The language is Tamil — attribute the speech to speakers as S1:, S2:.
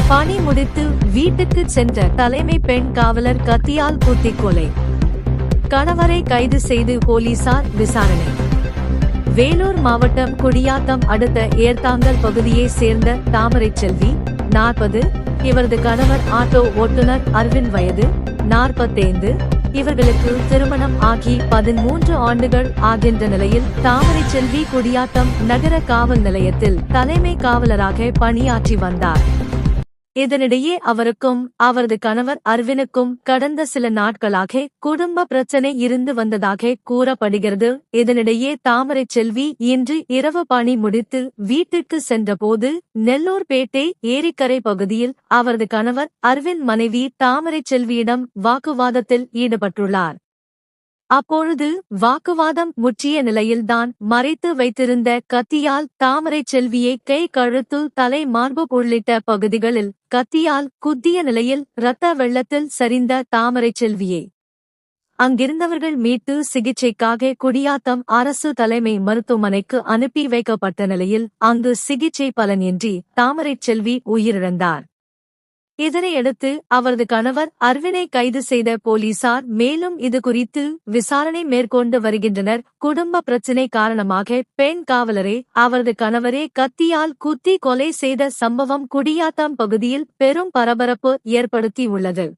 S1: பணி முடித்து வீட்டுக்கு சென்ற தலைமை பெண் காவலர் கத்தியால் குத்திக் கொலை. கணவரை கைது செய்து போலீசார் விசாரணை. வேலூர் மாவட்டம் குடியாத்தம் அடுத்த ஏர்த்தாங்கல் பகுதியைச் சேர்ந்த தாமரைச்செல்வி 40, இவரது கணவர் ஆட்டோ ஓட்டுநர் அரவிந்த் வயது 45. இவர்களுக்கு திருமணம் ஆகி 13 ஆண்டுகள் ஆகின்ற நிலையில் தாமரைச்செல்வி குடியாத்தம் நகர காவல் நிலையத்தில் தலைமை காவலராக பணியாற்றி வந்தார். இதனிடையே அவருக்கும் அவரது கணவர் அரவினுக்கும் கடந்த சில நாட்களாக குடும்ப பிரச்சனை இருந்து வந்ததாக கூறப்படுகிறது. இதனிடையே தாமரைச்செல்வி இன்று இரவு பணி முடித்து வீட்டுக்கு சென்றபோது நெல்லூர்பேட்டை ஏரிக்கரை பகுதியில் அவரது கணவர் அரவிந்த் மனைவி தாமரைச்செல்வியிடம் வாக்குவாதத்தில் ஈடுபட்டுள்ளார். அப்பொழுது வாக்குவாதம் முற்றிய நிலையில்தான் மறைத்து வைத்திருந்த கத்தியால் தாமரைச்செல்வியை கை, கழுத்து, தலை, மார்பு உள்ளிட்ட பகுதிகளில் கத்தியால் குத்திய நிலையில் இரத்த வெள்ளத்தில் சரிந்த தாமரைச்செல்வியை அங்கிருந்தவர்கள் மீட்டு சிகிச்சைக்காக குடியாத்தம் அரசு தலைமை மருத்துவமனைக்கு அனுப்பி வைக்கப்பட்ட நிலையில் அங்கு சிகிச்சை பலனின்றி தாமரைச்செல்வி உயிரிழந்தார். இதனையடுத்து அவரது கணவர் அரவினை கைது செய்த போலீசார் மேலும் இதுகுறித்து விசாரணை மேற்கொண்டு வருகின்றனர். குடும்ப பிரச்சினை காரணமாக பெண் காவலரை அவரது கணவரே கத்தியால் குத்தி கொலை செய்த சம்பவம் குடியாத்தம் பகுதியில் பெரும் பரபரப்பு ஏற்படுத்தியுள்ளது.